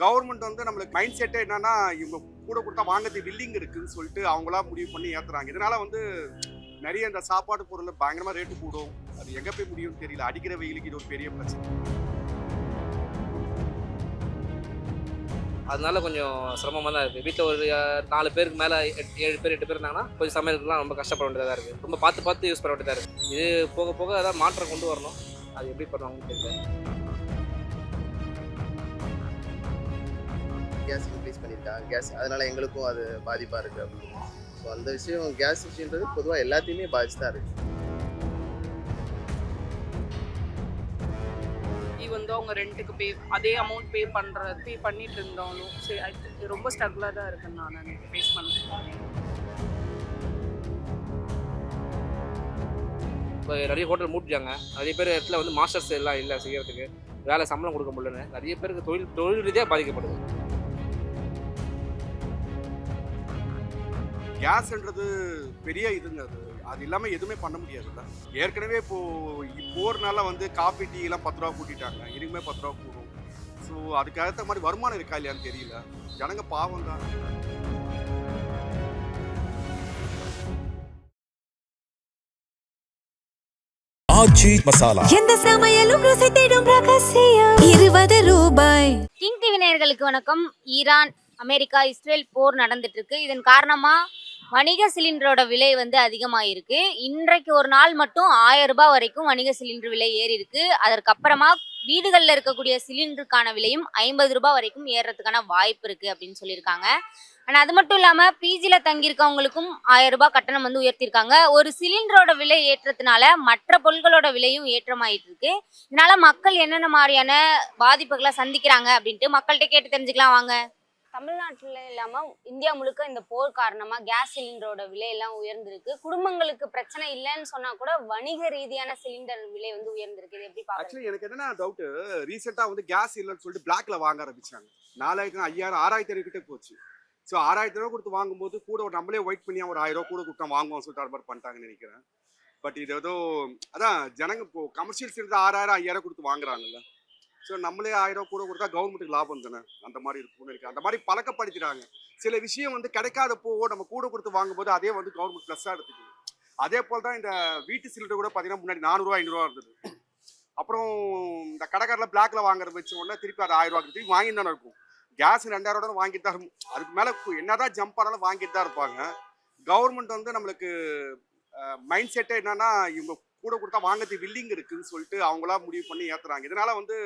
Government வந்து நம்மளுக்கு mind செட்டே என்னன்னா, இவங்க கூட குடுத்தா வாங்கறதுக்கு வில்லிங் இருக்குன்னு சொல்லிட்டு அவங்களா முடிவு பண்ணி ஏத்துறாங்க. இதனால வந்து நெறைய இந்த சாப்பாடு பொருள் பயங்கரமா ரேட்டு கூடும். அது எங்க போய் முடியும்னு தெரியல. அடிக்கிற வெயிலுக்கு இது ஒரு பெரிய பிரச்சனை. அதனால கொஞ்சம் சிரமமாக தான் இருக்குது. வீட்டில் ஒரு 4 பேருக்கு மேலே 7 பேர் 8 பேர் இருந்தாங்கன்னா கொஞ்சம் சமையலுக்குலாம் ரொம்ப கஷ்டப்பட வேண்டியதாக தான் இருக்குது. ரொம்ப பார்த்து பார்த்து யூஸ் பண்ண வேண்டியதாக இருக்குது. இது போக போக அதான் மாற்றம் கொண்டு வரணும். அது எப்படி பண்ணுவாங்கன்னு தெரியல. கேஸ் இன்க்ரீஸ் பண்ணியிருக்காங்க. கேஸ் அதனால் எங்களுக்கும் அது பாதிப்பாக இருக்குது அப்படின்னு. ஸோ அந்த விஷயம் கேஸ் விஷயன்றது பொதுவாக எல்லாத்தையுமே பாதிச்சு தான் இருக்குது. வந்து அவங்க ரெண்ட்டுக்கு அதே அமௌண்ட் பே பண்ணிட்டு இருந்தாலும் சரி, அது ரொம்ப ஸ்ட்ரகிளாக தான் இருக்குன்னு நான் ஃபேஸ் பண்ணுறேன். இப்போ நிறைய ஹோட்டல் மூட்டிட்டாங்க. நிறைய பேர் இடத்துல வந்து மாஸ்டர்ஸ் எல்லாம் இல்லை செய்யறதுக்கு, வேலை சம்பளம் கொடுக்க முடியலன்னு நிறைய பேருக்கு தொழில் ரீதியாக பாதிக்கப்படுது. கேஸ்ன்றது பெரிய இதுங்க அது. அது இல்லாமல் எதுவுமே பண்ண முடியாதுல்ல. ஏற்கனவே போர்னால வந்து காஃபி டீ எல்லாம் 10 ரூபா கூட்டிட்டாங்க. இதுக்குமே 10 ரூபா கூடும். ஸோ அதுக்கு ஏற்ற மாதிரி வருமானம் இருக்கா இல்லையான்னு தெரியல. ஜனங்க பாவம் தான். ஆச்சி மசாலா எந்த சமையலும் ருசி தேடும் ரகசியம் 20 ரூபாய். கிங் டிவி நேயர்களுக்கு வணக்கம். ஈரான், அமெரிக்கா, இஸ்ரேல் போர் நடந்துட்டு இருக்கு. இதன் காரணமா வணிக சிலிண்டரோட விலை வந்து அதிகமாயிருக்கு. இன்றைக்கு ஒரு நாள் மட்டும் 1000 ரூபாய் வரைக்கும் வணிக சிலிண்டர் விலை ஏறி இருக்கு. அதற்கப்புறமா வீடுகளில் இருக்கக்கூடிய சிலிண்டருக்கான விலையும் 50 ரூபாய் வரைக்கும் ஏறுறதுக்கான வாய்ப்பு இருக்கு அப்படின்னு சொல்லியிருக்காங்க. ஆனால் அது மட்டும் இல்லாமல் பிஜியில் தங்கியிருக்கவங்களுக்கும் 1000 ரூபாய் கட்டணம் வந்து உயர்த்திருக்காங்க. ஒரு சிலிண்டரோட விலை ஏற்றத்தினால மற்ற பொருட்களோட விலையும் ஏற்றமாயிட்டு இருக்கு. இதனால மக்கள் என்னென்ன மாதிரியான பாதிப்புகளை சந்திக்கிறாங்க அப்படின்ட்டு மக்கள்கிட்ட கேட்டு தெரிஞ்சுக்கலாம் வாங்க. தமிழ்நாட்டில் இல்லாமல் இந்தியா முழுக்க இந்த போர் காரணமாக கேஸ் சிலிண்டரோட விலையெல்லாம் உயர்ந்திருக்கு. குடும்பங்களுக்கு பிரச்சனை இல்லைன்னு சொன்னால் கூட வணிக ரீதியான சிலிண்டர் விலை வந்து உயர்ந்திருக்கு. இது எப்படி பார்க்குறீங்க? ஆக்சுவலி எனக்கு என்னன்னா டவுட், ரீசெண்டாக வந்து கேஸ் இல்லைன்னு சொல்லிட்டு பிளாக்ல வாங்க ஆரம்பிச்சாங்க. 4000 5000 6000 கிட்டே போச்சு. ஸோ 6000 ரூபா கொடுத்து வாங்கும்போது கூட ஒரு நம்மளே வெயிட் பண்ணி ஒரு 1000 ரூபா கூட கொடுத்தா வாங்குவோம் சொல்லிட்டு அது மாதிரி பண்ணிட்டாங்கன்னு நினைக்கிறேன். பட் இது ஏதோ அதான் ஜனங்க இப்போ கமர்ஷியல் சிலிண்டர் 6000 5000 கொடுத்து வாங்குறாங்கல்ல. ஸோ நம்மளே 1000 ரூபா கூட கொடுத்தா கவர்மெண்ட்டுக்கு லாபம் தானே. அந்த மாதிரி இருக்கும்னு நினைக்கிறேன். அந்த மாதிரி பழக்கப்படுத்திட்டாங்க. சில விஷயம் வந்து கிடைக்காதப்போ நம்ம கூட கொடுத்து வாங்கும்போது அதே வந்து கவர்மெண்ட் ப்ளஸ்ஸாக எடுத்துக்கணும். அதே போல் தான் இந்த வீட்டு சிலிண்டர் கூட பார்த்தீங்கன்னா முன்னாடி 400 ரூபா 500 ரூபா இருந்தது. அப்புறம் இந்த கடைக்காரில் பிளாக்ல வாங்குறது வச்ச உடனே திருப்பி அது 1000 ரூபா திருப்பி வாங்கி தானே இருக்கும். கேஸ் 2000 ரூபா வாங்கிட்டு தான் இருக்கும். அதுக்கு மேலே என்னதான் ஜம்ப் ஆனாலும் வாங்கிட்டு தான் இருப்பாங்க. கவர்மெண்ட் வந்து நம்மளுக்கு மைண்ட் செட்டே என்னன்னா, இவங்க கூட கொடுத்தா வாங்கறதுக்கு வில்லிங் இருக்குன்னு சொல்லிட்டு அவங்களா முடிவு பண்ணி ஏத்துறாங்க. இதனால வந்து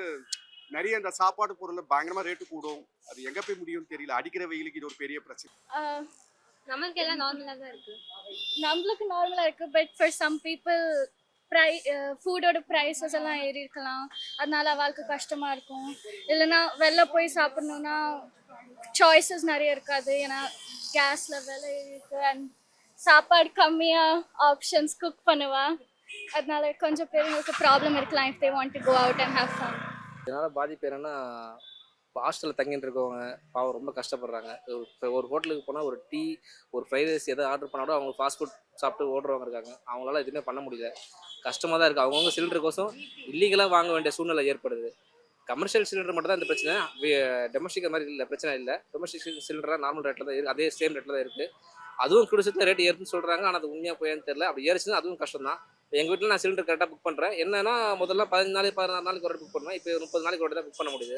நிறைய இந்த சாப்பாடு பொருள் பயங்கரமா ரேட்டு கூடும். அது எங்க போய் முடியும்னு தெரியல. அடிக்கிற வெயிலுக்கு இது ஒரு பெரிய பிரச்சனை. நமக்கு எல்லாம் நார்மலா தான் இருக்கு. நம்மளுக்கு நார்மலா இருக்கு. பட் ஃபார் சம் பீப்புள் ஃபுட்டோட ப்ரைஸஸ் எல்லாம் ஏறி இருக்கலாம். அதனால அவளுக்கு கஷ்டமா இருக்கும். இல்லைன்னா வெளில போய் சாப்பிடணும்னா சாய்ஸஸ் நிறைய இருக்காது. ஏன்னா கேஸ்ல விலை இருக்கு அண்ட் சாப்பாடு கம்மியாக ஆப்ஷன்ஸ் குக் பண்ணுவா. அதனால கொஞ்சம் பேருக்கு ப்ராப்ளம் இருக்கலாம் if they want to go out and have fun. இதனால் பாதிப்பு என்னென்னா, இப்போ ஹாஸ்டலில் தங்கிட்டு இருக்கவங்க பாவம் ரொம்ப கஷ்டப்படுறாங்க. இப்போ ஒரு ஹோட்டலுக்கு போனால் ஒரு டீ, ஒரு ஃப்ரைட் ரைஸ் எதாவது ஆர்டர் பண்ணாலும் அவங்க ஃபாஸ்ட் ஃபுட் சாப்பிட்டு ஓடுறவங்க இருக்காங்க. அவங்களால எதுவுமே பண்ண முடியல. கஷ்டமாக தான் இருக்குது. அவங்கவுங்க சிலிண்டருக்கோசம் இல்லீகலாக வாங்க வேண்டிய சூழ்நிலை ஏற்படுது. கமர்ஷியல் சிலிண்டர் மட்டும் தான் இந்த பிரச்சனை. டொமஸ்டிக் மாதிரி இல்லை, பிரச்சனை இல்லை. டொமஸ்டிக் சிலிண்டராக நார்மல் ரேட்டில் தான் இருக்குது. அதே சேம் ரேட்டில் தான் இருக்குது. அதுவும் குடிசத்தில் ரேட் ஏறுன்னு சொல்கிறாங்க. ஆனால் அது உண்மையாக போயான்னு தெரியல. அப்படி ஏறிச்சுன்னா அதுவும் கஷ்டம் தான். எங்கள் வீட்டில் நான் சிலிண்டர் கரெக்டாக புக் பண்ணுறேன். என்னன்னா முதல்ல 15 நாளைக்கு 16 நாளைக்கு ஒரு புக் பண்ணுவேன். இப்போ 30 நாளைக்கு ஒரு தான் புக் பண்ண முடியுது.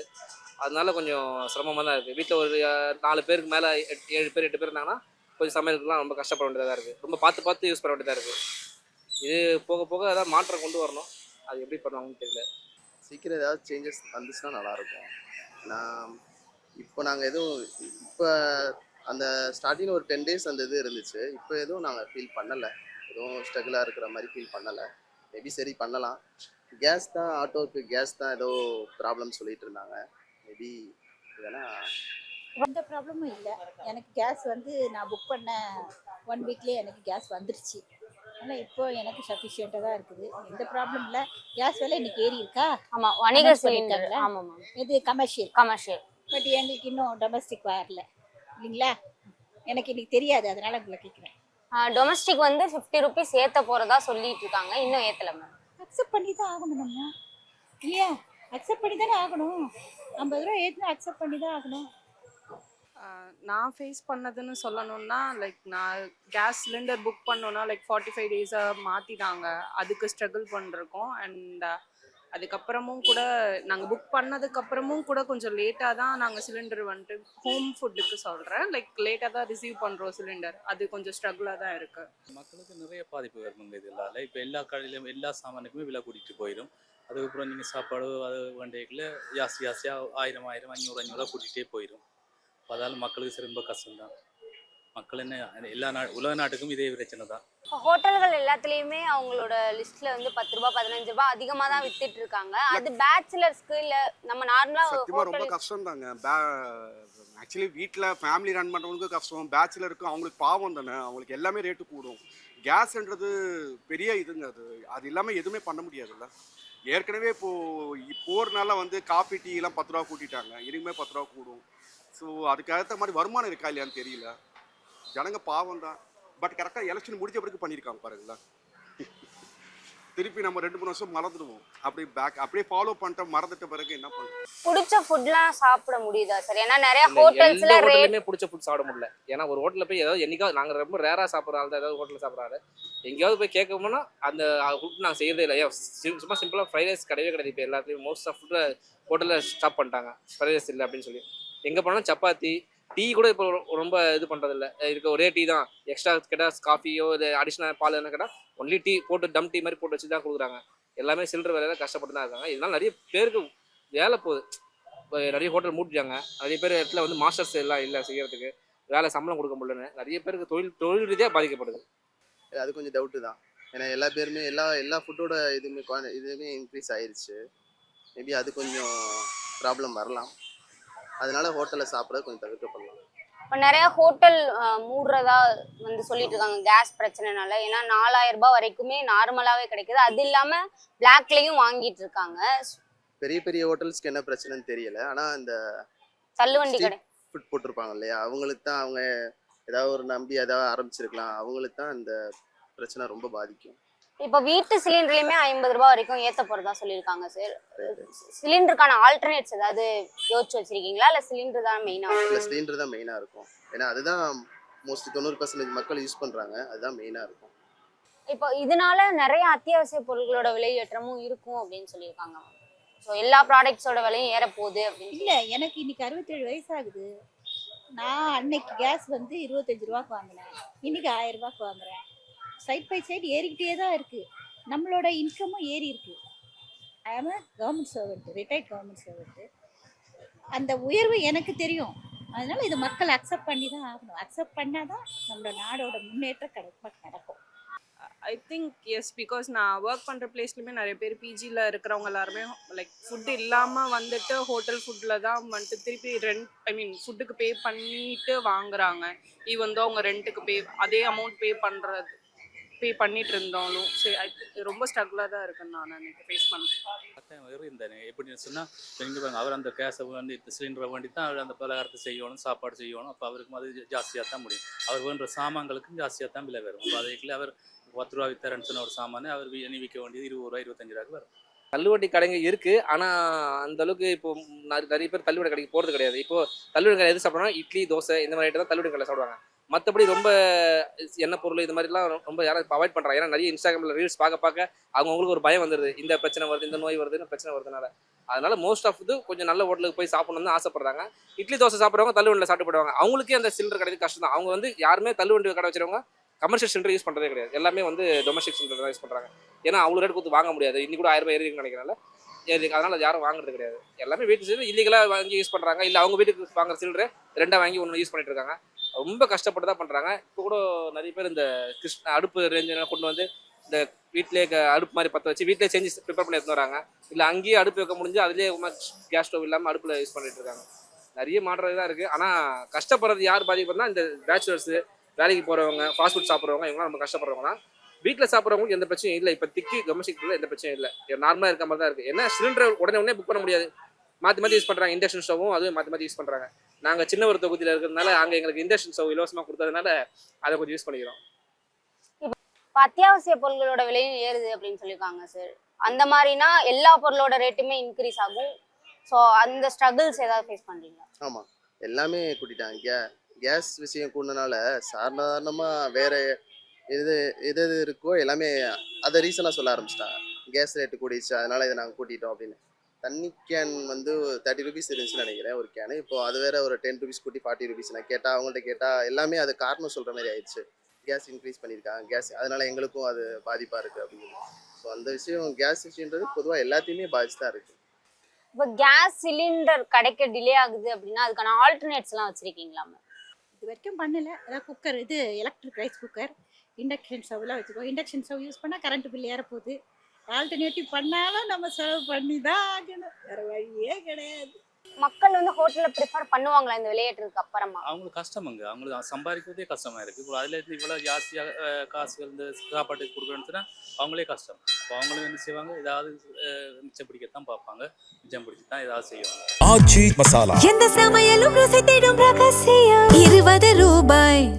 அதனால கொஞ்சம் சிரமமாக தான் இருக்குது. வீட்டில் ஒரு 4 பேருக்கு மேலே 7 பேர் 8 பேர் இருந்தாங்கன்னா கொஞ்சம் சமையலுக்குலாம் ரொம்ப கஷ்டப்பட வேண்டியதாக இருக்குது. ரொம்ப பார்த்து பார்த்து யூஸ் பண்ண வேண்டியதாக இருக்குது. இது போக போக அதான் மாற்றம் கொண்டு வரணும். அது எப்படி பண்ணுவாங்கன்னு தெரியல. சீக்கிரம் ஏதாவது சேஞ்சஸ் வந்துச்சுன்னா நல்லாயிருக்கும். நான் இப்போ நாங்கள் எதுவும் இப்போ அந்த ஸ்டார்டிங்கில் ஒரு 10 days அந்த இது இருந்துச்சு. இப்போ எதுவும் நாங்கள் ஃபீல் பண்ணலை. எதுவும் ஸ்ட்ரகிளாக இருக்கிற மாதிரி ஃபீல் பண்ணலை. மேபி சரி பண்ணலாம். கேஸ் தான், ஆட்டோவுக்கு கேஸ் தான் ஏதோ ப்ராப்ளம் சொல்லிட்டு இருந்தாங்க. மேபி இதெல்லாம் எந்த ப்ராப்ளமும் இல்லை. எனக்கு கேஸ் வந்து நான் புக் பண்ண 1 வீக்லேயே எனக்கு கேஸ் வந்துருச்சு. ஆனால் இப்போ எனக்கு சஃபிஷியண்ட்டாக தான் இருக்குது. எந்த ப்ராப்ளம் இல்லை. கேஸ் விலை இன்னைக்கு ஏறி இருக்கா? ஆமாம், வணிக சிலிண்டர். ஆமாம், இது கமர்ஷியல். பட் எங்களுக்கு இன்னும் டொமஸ்டிக் வரல இல்லைங்களா? எனக்கு இன்னைக்கு தெரியாது, அதனால உங்களை கேட்குறேன். டொமஸ்டிக் வந்து 50 ருபீஸ் ஏற்ற போகிறதா சொல்லிட்டு இருக்காங்க. இன்னும் ஏற்றலை மேம். அக்செப்ட் பண்ணி தான் ஆகணும் நம்ம இல்லையா? அக்செப்ட் பண்ணி தானே ஆகணும். ரூபா ஏற்றினா அக்செப்ட் பண்ணி தான் ஆகணும். நான் ஃபேஸ் பண்ணதுன்னு சொல்லணும்னா லைக் நான் கேஸ் சிலிண்டர் புக் பண்ணோன்னா லைக் 45 டேஸாக மாற்றிட்டாங்க. அதுக்கு ஸ்ட்ரகிள் பண்ணிருக்கோம். அண்ட் அதுக்கப்புறமும் கூட நாங்கள் புக் பண்ணதுக்கப்புறமும் கூட கொஞ்சம் லேட்டாக தான் நாங்கள் சிலிண்டர் வந்துட்டு ஹோம் ஃபுட்டுக்கு சொல்கிறேன் லைக் லேட்டாக தான் ரிசீவ் பண்ணுறோம் சிலிண்டர். அது கொஞ்சம் ஸ்ட்ரகிளாக தான் இருக்குது. மக்களுக்கு நிறைய பாதிப்பு வருமுங்க இதனால. இப்போ எல்லா கடையிலும் எல்லா சாமானுக்குமே விலை கூட்டிகிட்டு போயிடும். அதுக்கப்புறம் நீங்கள் சாப்பாடு அது வண்டிகளில் ஜாஸ்தியாக 1000 500 கூட்டிகிட்டே போயிடும். அதால் மக்களுக்கு ரொம்ப கஷ்டம்தான். மக்கள் என்ன எல்லா உலக நாட்டுக்கும் இதே பிரச்சனை தான். ஹோட்டல்கள் எல்லாத்துலேயுமே அவங்களோட லிஸ்ட்ல வந்து 10 ரூபா 15 ரூபா அதிகமாக தான் வித்துட்டு இருக்காங்க. அது பேச்சுலர்ஸ்க்கு இல்லை நம்ம நார்மலாக சத்தியமாக ரொம்ப கஷ்டம் தாங்க. ஆக்சுவலி வீட்டில் ஃபேமிலி ரன் பண்ணுறவங்களுக்கு கஷ்டம், பேச்சுலருக்கு அவங்களுக்கு பாவம் தானே. அவங்களுக்கு எல்லாமே ரேட்டு கூடும். கேஸ்ன்றது பெரிய இதுங்க. அது இல்லாமல் எதுவுமே பண்ண முடியாதுல்ல. ஏற்கனவே போகிறனால வந்து காஃபி டீலாம் 10 ரூபா கூட்டிட்டாங்க, இனிமேல் 10 ரூபா கூடும். ஸோ அதுக்கு ஏற்ற மாதிரி வருமானம் இருக்கா இல்லையான்னு தெரியல. ஜனங்க பாவம் தான். பட் கரெக்டாக எலெக்ஷன் முடிஞ்ச பிறகு பண்ணியிருக்காங்க பாருங்களா. திருப்பி நம்ம 2-3 வருஷம் மறந்துடுவோம். அப்படியே ஃபாலோ பண்ணிட்டோம், மறந்துட்ட பிறகு என்ன பண்ணுவோம். பிடிச்ச ஃபுட்லாம் சாப்பிட முடியுதா சார்? ஏன்னா நிறைய ஹோட்டல்ஸ்ல ஹோட்டலுமே பிடிச்ச ஃபுட் சாப்பிட முடியல. ஏன்னா ஒரு ஹோட்டலில் போய் ஏதாவது என்னைக்காவது நாங்கள் ரொம்ப ரேராக சாப்பிட்ற ஆள் தான் ஏதாவது ஹோட்டலில் சாப்பிட்றாரு. எங்கேயாவது போய் கேட்கணும்னா அந்த ஃபுட் நாங்கள் செய்யறதே இல்லை. சும்மா சிம்பிளாக ஃப்ரைட் ரைஸ் கிடையவே கிடையாது. இப்போ எல்லாத்துலேயும் மோஸ்ட் ஆஃப் ஃபுட்டை ஹோட்டலில் ஸ்டாப் பண்ணிட்டாங்க. ஃப்ரைட் ரைஸ் இல்லை அப்படின்னு சொல்லி எங்கே போனாலும் சப்பாத்தி டீ கூட இப்போ ரொம்ப இது பண்ணுறதில்ல. இருக்க ஒரே டீ தான். எக்ஸ்ட்ரா கேட்டால் காஃபியோ இல்லை அடிஷ்னல் பால் என்ன கேட்டால் ஒன்லி டீ போட்டு டம் டீ மாதிரி போட்டு வச்சு தான் கொடுக்குறாங்க. எல்லாமே சில்லற வேலையில் கஷ்டப்பட்டு தான் இருக்காங்க. இதனால நிறைய பேருக்கு வேலை போகுது. இப்போ நிறைய ஹோட்டல் மூட்டிட்டாங்க. நிறைய பேர் இடத்துல வந்து மாஸ்டர்ஸ் எல்லாம் இல்லை செய்யறதுக்கு, வேலை சம்பளம் கொடுக்க முடியலன்னு நிறைய பேருக்கு தொழில் ரீதியாக பாதிக்கப்படுது. அது கொஞ்சம் டவுட்டு தான். ஏன்னா எல்லா பேருமே எல்லா ஃபுட்டோட இதுவுமே இன்க்ரீஸ் ஆயிடுச்சு. மேபி அது கொஞ்சம் ப்ராப்ளம் வரலாம். அதனால ஹோட்டலில் சாப்பிட கொஞ்சம் தவிர்க்கப்படலாம். இப்போ நிறைய ஹோட்டல் மூடுறதா வந்து சொல்லிட்டு இருக்காங்க கேஸ் பிரச்சனைனால. ஏன்னா 4000 ரூபாய் வரைக்குமே நார்மலாகவே கிடைக்குது. அது இல்லாமல் பிளாக்லேயும் வாங்கிட்டு இருக்காங்க. பெரிய பெரிய ஹோட்டல்ஸ்க்கு என்ன பிரச்சனைன்னு தெரியல. ஆனால் இந்த தள்ளுவண்டி கடை ஃபுட் போட்டிருப்பாங்க இல்லையா, அவங்களுக்கு தான் அவங்க ஏதாவது ஒரு நம்பி ஏதாவது ஆரம்பிச்சிருக்கலாம். அவங்களுக்கு தான் இந்த பிரச்சனை ரொம்ப பாதிக்கும். இப்போ வீட்டு சிலிண்டர்லயுமே 50 ரூபாய் வரைக்கும் ஏத்த போறதா சொல்லியிருக்காங்க சார். சிலிண்டருக்கான ஆல்டர்னேட்ஸ் ஏதாவது யோசிச்சு வச்சிருக்கீங்களா? இல்ல சிலிண்டர் தான் மெயினா? இல்லை, சிலிண்டர் தான் மெயினாக இருக்கும். ஏன்னா அதுதான் மோஸ்ட்லி 90% மக்கள் யூஸ் பண்ணுறாங்க. அதுதான் மெயினாக இருக்கும். இப்போ இதனால நிறைய அத்தியாவசிய பொருட்களோட விலையேற்றமும் இருக்கும் அப்படின்னு சொல்லியிருக்காங்க. ஸோ எல்லா ப்ராடக்ட்ஸோட விலையும் ஏற போகுது அப்படின்னு. இல்லை, எனக்கு இன்னைக்கு 67 வயசு ஆகுது. நான் அன்னைக்கு கேஸ் வந்து 25 ரூபாய்க்கு வாங்கினேன், இன்னைக்கு 1000 ரூபாய்க்கு வாங்குறேன். சைட் பை சைடு ஏறிக்கிட்டே தான் இருக்குது. நம்மளோட இன்கமும் ஏறி இருக்குது. ஐ ஆம் government servant, retired government servant. அந்த உயர்வு எனக்கு தெரியும். அதனால இதை மக்கள் அக்செப்ட் பண்ணி தான் ஆகணும். அக்செப்ட் பண்ணால் தான் நம்மளோட நாடோட முன்னேற்றம் நடக்கும். ஐ திங்க் எஸ், பிகாஸ் நான் ஒர்க் பண்ணுற பிளேஸ்லையுமே நிறைய பேர் பிஜியில் இருக்கிறவங்க எல்லாருமே லைக் ஃபுட் இல்லாமல் வந்துட்டு ஹோட்டல் ஃபுட்டில் தான் வந்துட்டு திருப்பி ஃபுட்டுக்கு பே பண்ணிட்டு வாங்குறாங்க. ஈவன் தான் அவங்க ரெண்ட்டுக்கு அதே அமௌண்ட் பே பண்ணிட்டு இருந்தாலும் சரி ரொம்ப ஸ்ட்ரகிளாக தான் இருக்குன்னு நான் எனக்கு ஃபேஸ் பண்ணுறேன். இருந்தாரு எப்படின்னு சொன்னால் நீங்கள் அவர் அந்த கேஸை வேண்டி சிலிண்டரை வேண்டி தான் அவர் அந்த பலகாரத்தை செய்யணும், சாப்பாடு செய்யணும். அப்போ அவருக்கு அது ஜாஸ்தியாக தான் முடியும். அவர் வேண்ட சாமான்களுக்கும் ஜாஸ்தியாக தான் விலை வரும். அப்போ அதுக்குள்ள அவர் 10 ரூபா வித்தரன்னு சொன்ன ஒரு சாமானை அவர் விற்க வேண்டியது 20 ரூபா 25 ரூபாய்க்கு வரும். தள்ளுவண்டி கடைங்க இருக்குது. ஆனால் அந்த அளவுக்கு இப்போ நிறைய பேர் தள்ளுவண்டி கடைக்கு போகிறது கிடையாது. இப்போது தள்ளுவண்டி கடை எது சாப்பிட்றோம்னா இட்லி தோசை இந்த மாதிரி ஐட்டம் தான் தள்ளுவண்டி கடையில் சாப்பிடுவாங்க. மற்றபடி ரொம்ப எண்ணெய் பொருள் இது மாதிரிலாம் ரொம்ப யாரும் இப்போ அவாய்ட் பண்ணுறாங்க. ஏன்னா நிறைய இன்ஸ்டாகிராமில் ரீல்ஸ் பார்க்க அவங்களுக்கு ஒரு பயம் வந்துடுது. இந்த பிரச்சனை வருது, இந்த நோய் வருது, இந்த பிரச்சனை வருதுனால. அதனால மோஸ்ட் ஆஃப் இது கொஞ்சம் நல்ல ஹோட்டலுக்கு போய் சாப்பிடணும்னு ஆசைப்படுறாங்க. இட்லி தோசை சாப்பிட்றவங்க தள்ளுவண்டியில் சாப்பிட்டு போடுவாங்க. அவங்களுக்கே அந்த சிலிண்டர் கிடையாது கஷ்டம் தான். அவங்க வந்து யாருமே தள்ளுவண்டி கடை வச்சுருவங்க கமர்ஷியல் சிலிண்டர் யூஸ் பண்ணுறதே கிடையாது. எல்லாமே வந்து டொமஸ்டிக் சிலிண்டர் தான் யூஸ் பண்ணுறாங்க. ஏன்னா அவ்வளோ ரேட் கொடுத்து வாங்க முடியாது. இன்னி கூட 1000 ரூபாய் ஏறிக்குன்னு நினைக்கிறனால அதனால யாரும் வாங்குறது கிடையாது. எல்லாமே வீட்டு சிலிண்டர் இல்லீகலாக வாங்கி யூஸ் பண்ணுறாங்க. இல்லை அவங்க வீட்டுக்கு வாங்குற சிலிண்டரை 2 வாங்கி 1 யூஸ் பண்ணிட்டு இருக்காங்க. ரொம்ப கஷ்டப்பட்டு தான் பண்ணுறாங்க. இப்போ கூட நிறைய பேர் இந்த அடுப்பு ரேஞ்சு கொண்டு வந்து இந்த வீட்டிலே அடுப்பு மாதிரி பற்ற வச்சு வீட்டிலே செஞ்சு ப்ரிப்பேர் பண்ணி எடுத்துன்னு வராங்க. இல்லை அங்கேயே அடுப்பு வைக்க முடிஞ்சு அதிலே கேஸ் ஸ்டவ் இல்லாமல் அடுப்பில் யூஸ் பண்ணிட்டு இருக்காங்க. நிறைய மாற்றம் தான் இருக்குது. ஆனால் கஷ்டப்படுறது யார் பாதிப்படுறதுனா இந்த பேச்சுலர்ஸு, வேலைக்கு போகிறவங்க, ஃபாஸ்ட் ஃபுட் சாப்பிட்றவங்க, இவங்களாம் ரொம்ப கஷ்டப்படுறவங்க தான். வீட்டில் சாப்பிட்றவங்களுக்கு எந்த பிரச்சனையும் இல்லை. இப்போ திக்கி டொமஸ்டிக்கில் எந்த பிரச்சனையும் இல்லை. நார்மலாக இருக்க மாதிரி தான் இருக்குது. ஏன்னா சிலிண்டர் உடனே புக் பண்ண முடியாது. மாற்றி யூஸ் பண்ணுறாங்க. இண்டக்ஷன் ஸ்டவ்வும் அதுவும் மாற்றி யூஸ் பண்ணுறாங்க. நாங்கள் சின்ன ஒரு தொகுதியில் இருக்கிறதுனால அங்கே எங்களுக்கு இண்டக்ஷன் ஸ்டவ் இலவசமாக கொடுத்ததுனால அதை கொஞ்சம் யூஸ் பண்ணிக்கிறோம். இப்போ அத்தியாவசிய பொருட்களோட விலையும் ஏறுது அப்படின்னு சொல்லியிருக்காங்க சார். அந்த மாதிரினா எல்லா பொருளோட ரேட்டுமே இன்க்ரீஸ் ஆகும். ஸோ அந்த ஸ்ட்ரகிள்ஸ் ஏதாவது ஃபேஸ் பண்ணுறீங்களா? ஆமாம், எல்லாமே கூட்டிட்டாங்க. கேஸ் விஷயம் கூடனால சாதாரணமாக வேற எது எது எது இருக்கோ எல்லாமே அதை ரீசனாக சொல்ல ஆரம்பிச்சிட்டாங்க. கேஸ் ரேட்டு கூடிடுச்சு, அதனால இதை நாங்கள் கூட்டிட்டோம் அப்படின்னு. தண்ணி கேன் வந்து 30 ருபீஸ் இருந்துச்சுன்னு நினைக்கிறேன் ஒரு கேனு. இப்போ அது வேற ஒரு 10 ருபீஸ் கூட்டி 40 ருபீஸ். நான் கேட்டால் அவங்கள்ட்ட கேட்டால் எல்லாமே அது காரணம் சொல்கிற மாதிரி ஆயிடுச்சு. கேஸ் இன்க்ரீஸ் பண்ணியிருக்காங்க, கேஸ் அதனால எங்களுக்கும் அது பாதிப்பாக இருக்குது அப்படின்னு. ஸோ அந்த விஷயம் கேஸ் விஷயன்றது பொதுவாக எல்லாத்தையுமே பாதிச்சு தான் இருக்குது. இப்போ கேஸ் சிலிண்டர் கிடைக்க டிலே ஆகுது அப்படின்னா அதுக்கான ஆல்டர்னேட்ஸ்லாம் வச்சுருக்கீங்களா மேம்? இது வரைக்கும் பண்ணலை. அதான் குக்கர், இது எலக்ட்ரிக் ரைஸ் குக்கர், இண்டக்ஷன் ஸ்டவ்லாம் வச்சுக்கோ. இண்டக்ஷன் ஸ்டவ் யூஸ் பண்ணால் கரண்ட் பில் ஏறப்போகுது. ஆல்டர்னேட்டிவ் பண்ணாலும் நம்ம செலவு பண்ணி தான் ஆகணும், வேறு வழியே கிடையாது. மக்கள் வந்து ஹோட்டலில் ப்ரிஃபர் பண்ணுவாங்களா இந்த விளையாட்டுறதுக்கு அப்புறமா? அவங்களுக்கு கஷ்டமுங்க, அவங்களுக்கு சம்பாதிக்கிறதே கஷ்டமாக இருக்குது. இப்போ அதில் இருந்து இவ்வளோ ஜாஸ்தியாக காசு வந்து சாப்பாட்டுக்கு கொடுக்குறேன்னு சொன்னால் அவங்களே கஷ்டம். இப்போ அவங்களும் என்ன செய்வாங்க, ஏதாவது மிச்சம் பிடிக்கத்தான் பார்ப்பாங்க, மிச்சம் பிடிச்சி தான் ஏதாவது செய்வாங்க. ஆச்சி மசாலா. எந்த சமையலும் ருசி தேடும் ரகசியம் 20 ரூபாய்.